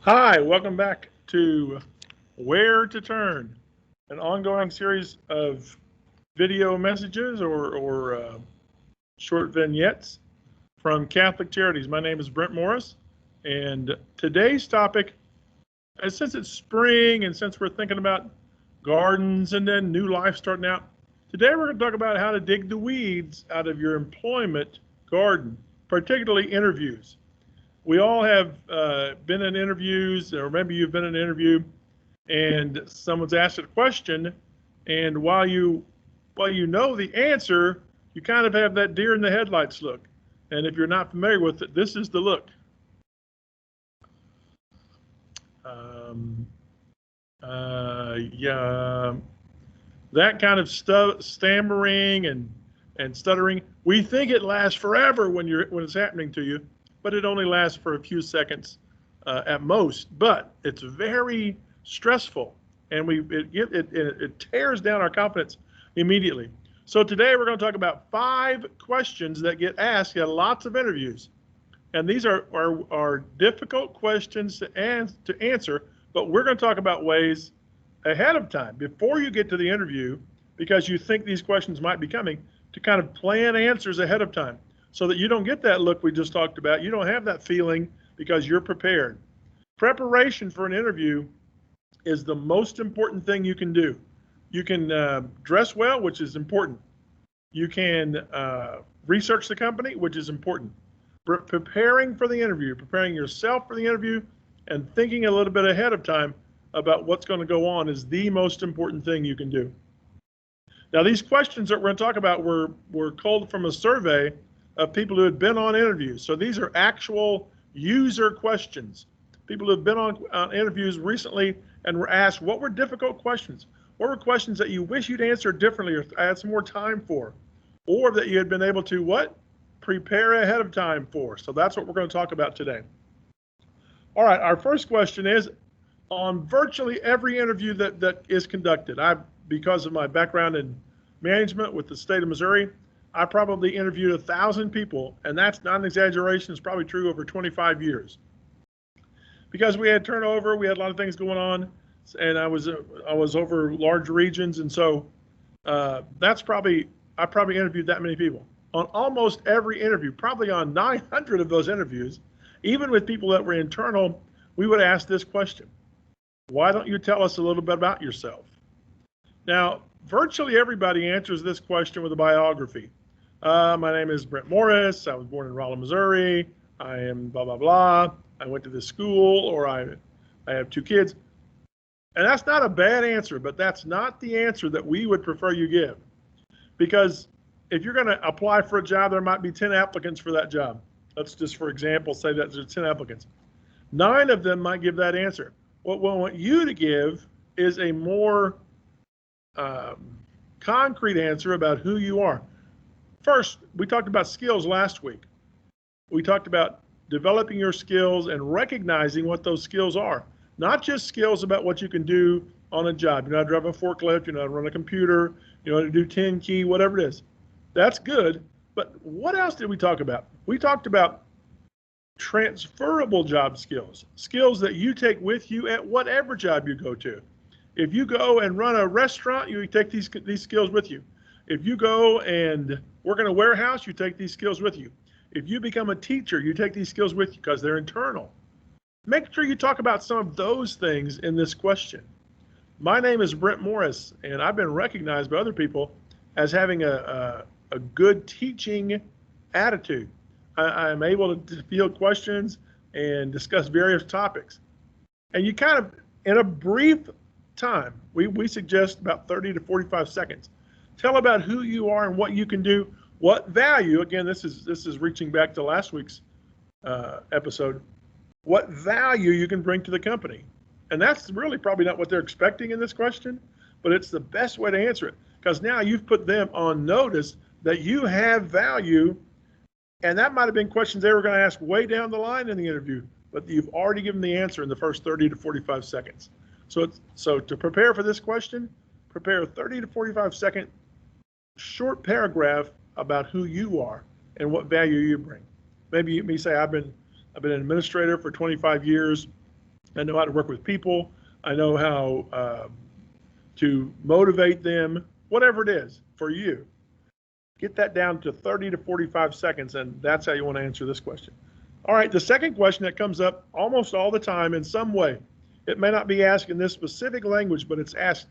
Hi, welcome back to Where to Turn, an ongoing series of video messages or short vignettes from Catholic Charities. My name is Brent Morris, and today's topic, since it's spring and since we're thinking about gardens and then new life starting out, today we're going to talk about how to dig the weeds out of your employment garden, particularly interviews. We all have been in interviews, or maybe you've been in an interview and someone's asked a question, and while you know the answer, you kind of have that deer in the headlights look. And if you're not familiar with it, this is the look. Um, yeah, that kind of stammering and stuttering. We think it lasts forever when it's happening to you, but it only lasts for a few seconds at most. But it's very stressful, and it tears down our confidence immediately. So today we're going to talk about 5 questions that get asked at lots of interviews, and these are difficult questions to answer. But we're going to talk about ways ahead of time before you get to the interview, because you think these questions might be coming, to kind of plan answers ahead of time so that you don't get that look we just talked about. You don't have that feeling because you're prepared. Preparation for an interview is the most important thing you can do. You can dress well, which is important. You can research the company, which is important. Preparing for the interview, preparing yourself for the interview, and thinking a little bit ahead of time about what's going to go on is the most important thing you can do. Now, these questions that we're going to talk about were culled from a survey of people who had been on interviews. So these are actual user questions. People who have been on interviews recently and were asked, what were difficult questions? What were questions that you wish you'd answered differently or had some more time for? Or that you had been able to what? Prepare ahead of time for. So that's what we're going to talk about today. All right, our first question is, on virtually every interview that is conducted, because of my background in management with the state of Missouri, I probably interviewed 1,000 people, and that's not an exaggeration. It's probably true over 25 years. Because we had turnover, we had a lot of things going on, and I was over large regions, and so I probably interviewed that many people. On almost every interview, probably on 900 of those interviews, even with people that were internal, we would ask this question: why don't you tell us a little bit about yourself? Now, virtually everybody answers this question with a biography. My name is Brent Morris. I was born in Rolla, Missouri. I am blah, blah, blah. I went to this school, or I have 2 kids. And that's not a bad answer, but that's not the answer that we would prefer you give. Because if you're going to apply for a job, there might be 10 applicants for that job. Let's just, for example, say that there's 10 applicants. 9 of them might give that answer. What we want you to give is a more concrete answer about who you are. First, we talked about skills last week. We talked about developing your skills and recognizing what those skills are. Not just skills about what you can do on a job. You know how to drive a forklift, you know how to run a computer, you know how to do 10 key, whatever it is. That's good. But what else did we talk about? We talked about transferable job skills, skills that you take with you at whatever job you go to. If you go and run a restaurant, you take these skills with you. If you go and work in a warehouse, you take these skills with you. If you become a teacher, you take these skills with you because they're internal. Make sure you talk about some of those things in this question. My name is Brent Morris, and I've been recognized by other people as having a good teaching attitude. I'm able to field questions and discuss various topics. And you kind of, in a brief time, we suggest about 30 to 45 seconds, tell about who you are and what you can do, what value, again, this is reaching back to last week's episode, what value you can bring to the company. And that's really probably not what they're expecting in this question, but it's the best way to answer it, because now you've put them on notice that you have value. And that might have been questions they were going to ask way down the line in the interview, but you've already given the answer in the first 30 to 45 seconds. So to prepare for this question, prepare a 30 to 45 second short paragraph about who you are and what value you bring. Maybe you may say, I've been an administrator for 25 years. I know how to work with people. I know how to motivate them, whatever it is for you. Get that down to 30 to 45 seconds, and that's how you want to answer this question. All right, the second question that comes up almost all the time in some way, it may not be asked in this specific language, but it's asked,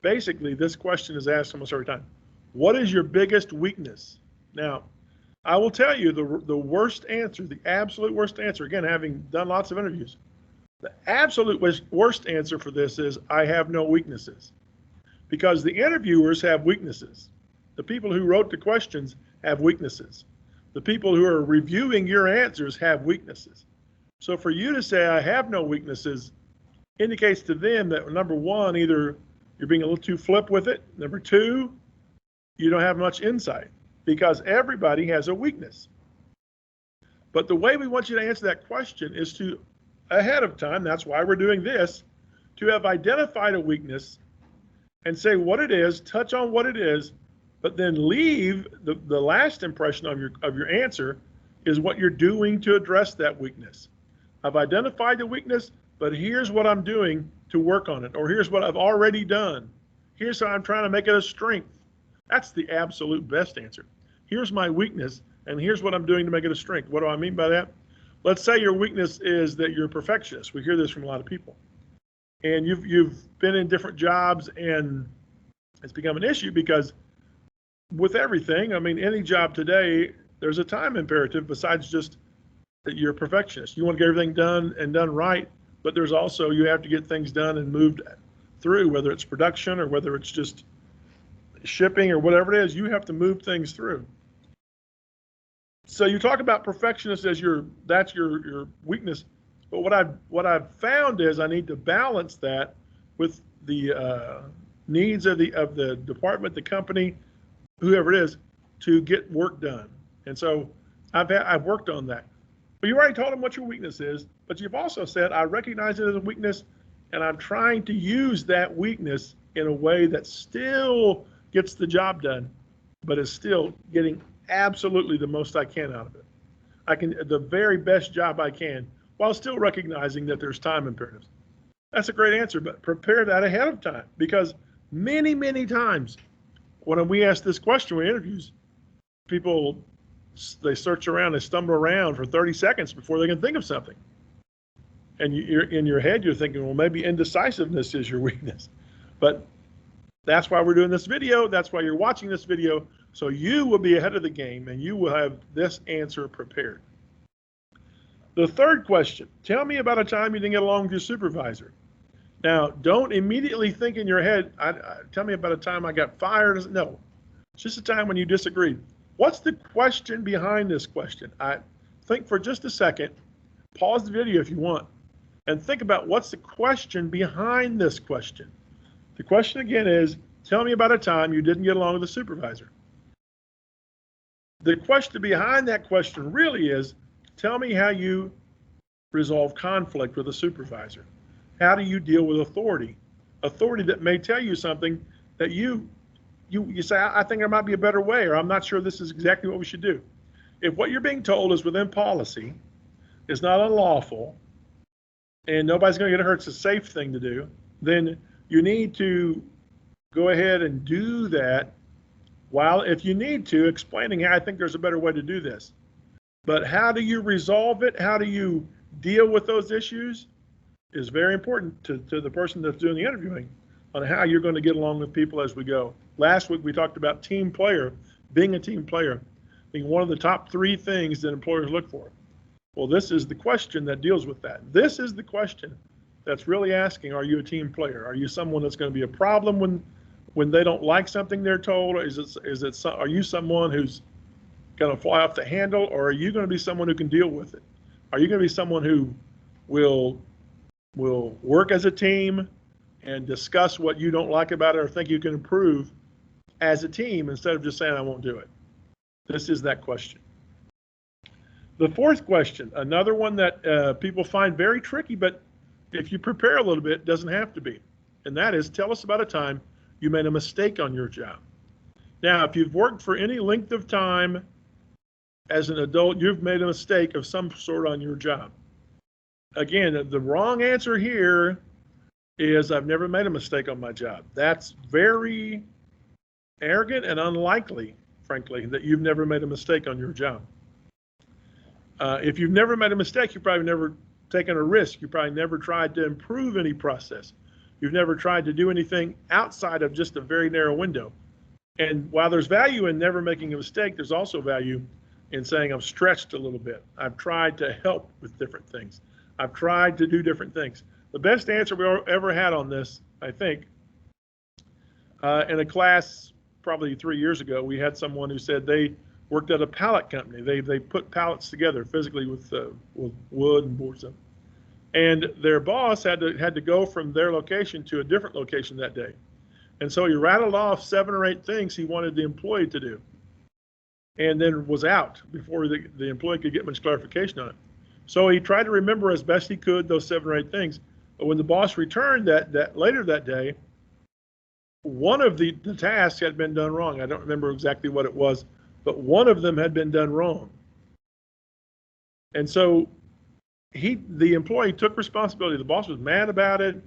basically, this question is asked almost every time. What is your biggest weakness? Now, I will tell you the worst answer, the absolute worst answer, again, having done lots of interviews, the absolute worst answer for this is I have no weaknesses. Because the interviewers have weaknesses. The people who wrote the questions have weaknesses. The people who are reviewing your answers have weaknesses. So for you to say I have no weaknesses indicates to them that, number one, either you're being a little too flip with it. Number two, you don't have much insight, because everybody has a weakness. But the way we want you to answer that question is to, ahead of time, that's why we're doing this, to have identified a weakness and say what it is, touch on what it is, but then leave the last impression of your answer is what you're doing to address that weakness. I've identified the weakness, but here's what I'm doing to work on it, or here's what I've already done. Here's how I'm trying to make it a strength. That's the absolute best answer. Here's my weakness, and here's what I'm doing to make it a strength. What do I mean by that? Let's say your weakness is that you're a perfectionist. We hear this from a lot of people. And you've been in different jobs, and it's become an issue because with everything, I mean, any job today, there's a time imperative besides just that you're a perfectionist. You want to get everything done and done right, but there's also, you have to get things done and moved through, whether it's production or whether it's just shipping or whatever it is, you have to move things through. So you talk about perfectionist as that's your weakness. But what I've found is I need to balance that with the needs of the department, the company, whoever it is, to get work done. And so I've worked on that. But you already told them what your weakness is, but you've also said I recognize it as a weakness, and I'm trying to use that weakness in a way that still gets the job done, but is still getting absolutely the most I can out of it. I can the very best job I can, while still recognizing that there's time imperatives. That's a great answer, but prepare that ahead of time, because many, many times when we ask this question in interviews, people, they search around, they stumble around for 30 seconds before they can think of something. And you're in your head, you're thinking, well, maybe indecisiveness is your weakness. But that's why we're doing this video. That's why you're watching this video. So you will be ahead of the game and you will have this answer prepared. The third question, tell me about a time you didn't get along with your supervisor. Now, don't immediately think in your head, tell me about a time I got fired. No, it's just a time when you disagreed. What's the question behind this question? I think for just a second, pause the video if you want, and think about what's the question behind this question. The question again is, tell me about a time you didn't get along with a supervisor. The question behind that question really is, tell me how you resolve conflict with a supervisor. How do you deal with authority? Authority that may tell you something that you say, I think there might be a better way, or I'm not sure this is exactly what we should do. If what you're being told is within policy, is not unlawful, and nobody's going to get hurt, it's a safe thing to do, then you need to go ahead and do that while, if you need to, explaining how I think there's a better way to do this. But how do you resolve it? How do you deal with those issues is very important to the person that's doing the interviewing on how you're going to get along with people as we go. Last week, we talked about team player, being a team player, being one of the top 3 things that employers look for. Well, this is the question that deals with that. This is the question that's really asking, are you a team player? Are you someone that's going to be a problem when they don't like something they're told? Or are you someone who's going to fly off the handle, or are you going to be someone who can deal with it? Are you going to be someone who will work as a team and discuss what you don't like about it or think you can improve as a team instead of just saying, I won't do it? This is that question. The fourth question, another one that people find very tricky, but if you prepare a little bit, it doesn't have to be. And that is, tell us about a time you made a mistake on your job. Now, if you've worked for any length of time as an adult, you've made a mistake of some sort on your job. again, the wrong answer here is I've never made a mistake on my job. That's very arrogant and unlikely, frankly, that you've never made a mistake on your job. If you've never made a mistake, you've probably never taken a risk. You probably never tried to improve any process. You've never tried to do anything outside of just a very narrow window. And while there's value in never making a mistake, there's also value in saying I've stretched a little bit. I've tried to help with different things. I've tried to do different things. The best answer we ever had on this, I think, in a class probably 3 years ago, we had someone who said they worked at a pallet company. They put pallets together physically with wood and boards up. And their boss had to go from their location to a different location that day. And so he rattled off 7 or 8 things he wanted the employee to do, and then was out before the employee could get much clarification on it. So he tried to remember as best he could those 7 or 8 things. But when the boss returned that later that day, one of the tasks had been done wrong. I don't remember exactly what it was, but one of them had been done wrong. And so the employee took responsibility. The boss was mad about it.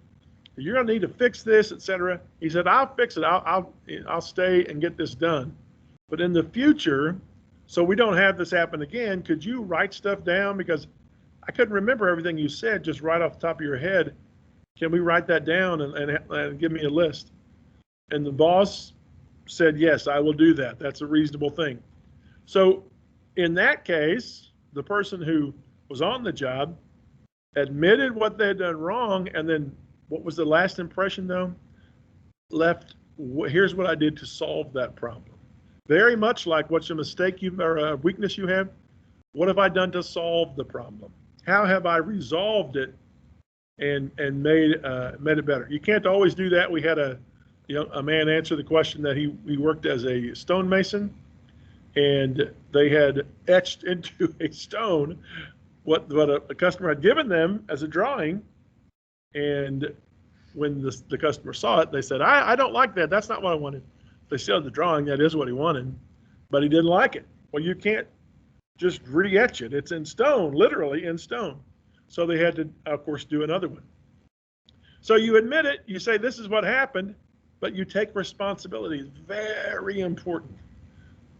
You're going to need to fix this, etc. He said, "I'll fix it. I'll stay and get this done. But in the future, so we don't have this happen again, could you write stuff down? Because I couldn't remember everything you said just right off the top of your head. Can we write that down and give me a list?" And the boss said, "Yes, I will do that. That's a reasonable thing." So in that case, the person who was on the job admitted what they had done wrong, and then what was the last impression though? Left, here's what I did to solve that problem. Very much like what's a mistake or a weakness you have. What have I done to solve the problem? How have I resolved it and made it better? You can't always do that. We had a man answer the question that he worked as a stonemason, and they had etched into a stone what a customer had given them as a drawing. And when the customer saw it, they said, I don't like that. That's not what I wanted. They showed the drawing. That is what he wanted, but he didn't like it. Well, you can't just re-etch it. It's in stone, literally in stone. So they had to, of course, do another one. So you admit it. You say, this is what happened, but you take responsibility. It's very important.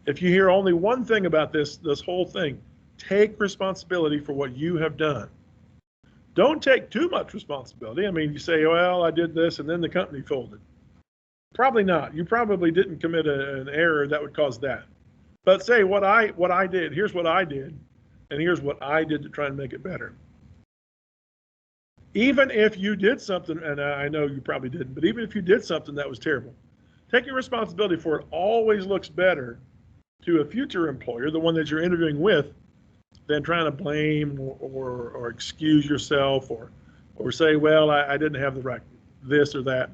If you hear only one thing about this whole thing, take responsibility for what you have done. Don't take too much responsibility. I mean, you say, well, I did this and then the company folded. Probably not. You probably didn't commit an error that would cause that. But say what I did. Here's what I did, and here's what I did to try and make it better. Even if you did something, and I know you probably didn't, but even if you did something that was terrible, taking responsibility for it always looks better to a future employer, the one that you're interviewing with, than trying to blame or excuse yourself or say, well, I didn't have the right this or that.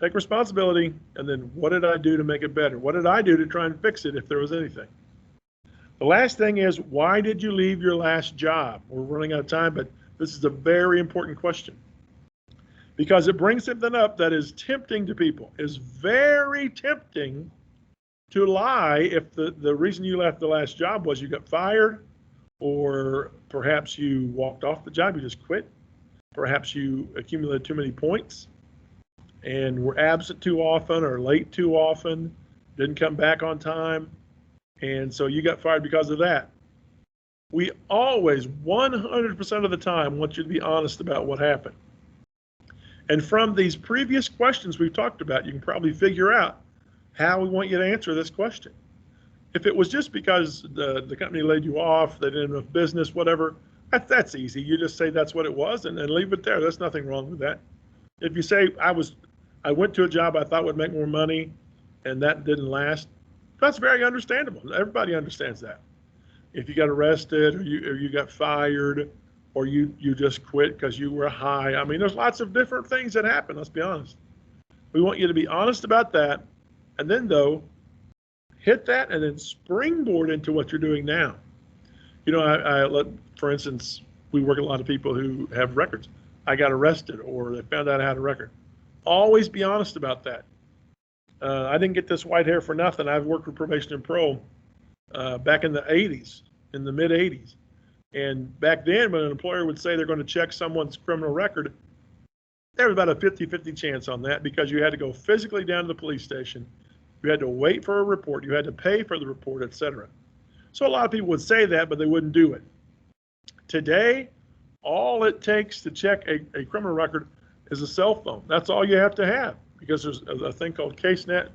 Take responsibility, and then what did I do to make it better? What did I do to try and fix it if there was anything? The last thing is, why did you leave your last job? We're running out of time, but this is a very important question, because it brings something up that is tempting to people. It's very tempting to lie if the reason you left the last job was you got fired, or perhaps you walked off the job, you just quit. Perhaps you accumulated too many points and were absent too often or late too often, didn't come back on time, and so you got fired because of that. We always, 100% of the time, want you to be honest about what happened. And from these previous questions we've talked about, you can probably figure out how we want you to answer this question. If it was just because the company laid you off, they didn't have enough business, whatever, that's easy. You just say that's what it was and leave it there. There's nothing wrong with that. If you say, I went to a job I thought would make more money and that didn't last, that's very understandable. Everybody understands that. If you got arrested or you got fired or you just quit because you were high, I mean, there's lots of different things that happen, let's be honest. We want you to be honest about that, and then though, hit that and then springboard into what you're doing now. You know, for instance, we work with a lot of people who have records. I got arrested or they found out I had a record. Always be honest about that. I didn't get this white hair for nothing. I've worked with probation and parole back in the 80s, in the mid 80s. And back then, when an employer would say they're going to check someone's criminal record, there was about a 50-50 chance on that because you had to go physically down to the police station. You had to wait for a report. You had to pay for the report, etc. So a lot of people would say that, but they wouldn't do it. Today, all it takes to check a criminal record is a cell phone. That's all you have to have, because there's a thing called CaseNet,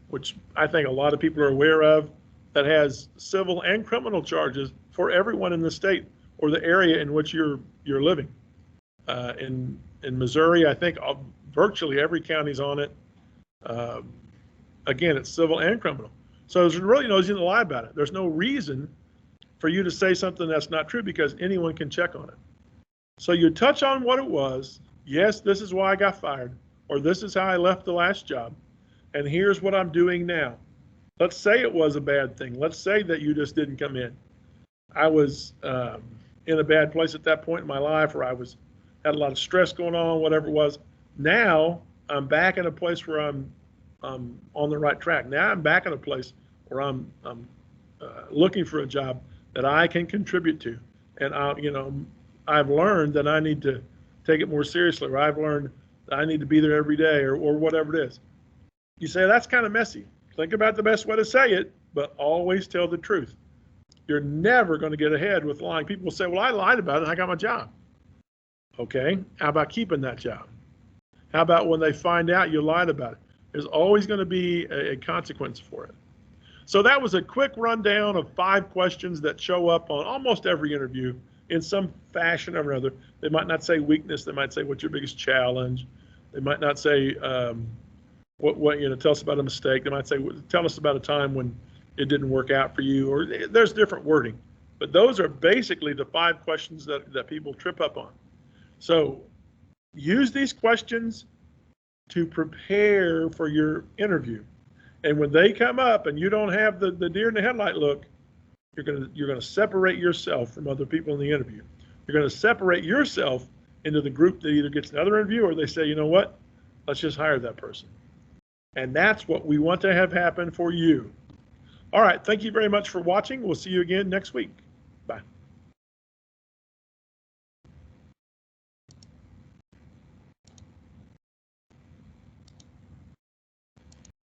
which I think a lot of people are aware of, that has civil and criminal charges for everyone in the state or the area in which you're living. In Missouri, I think virtually every county's on it. Again, it's civil and criminal. So there's really no reason to lie about it. There's no reason for you to say something that's not true because anyone can check on it. So you touch on what it was. Yes, this is why I got fired, or this is how I left the last job, and here's what I'm doing now. Let's say it was a bad thing. Let's say that you just didn't come in. I was in a bad place at that point in my life, or had a lot of stress going on, whatever it was. Now I'm back in a place where I'm on the right track. Now I'm back in a place where I'm looking for a job that I can contribute to, and I've learned that I need to take it more seriously, or I've learned that I need to be there every day, or whatever it is. You say that's kind of messy. Think about the best way to say it, but always tell the truth. You're never going to get ahead with lying. People will say, well, I lied about it and I got my job. Okay, how about keeping that job? How about when they find out you lied about it? There's always going to be a consequence for it. So that was a quick rundown of 5 questions that show up on almost every interview in some fashion or another. They might not say weakness. They might say, what's your biggest challenge? They might not say, tell us about a mistake. They might say, tell us about a time when it didn't work out for you, or there's different wording. But those are basically the 5 questions that people trip up on. So use these questions to prepare for your interview. And when they come up and you don't have the deer in the headlight look, you're gonna separate yourself from other people in the interview. You're gonna separate yourself into the group that either gets another interview or they say, you know what, let's just hire that person. And that's what we want to have happen for you. All right, thank you very much for watching. We'll see you again next week. Bye.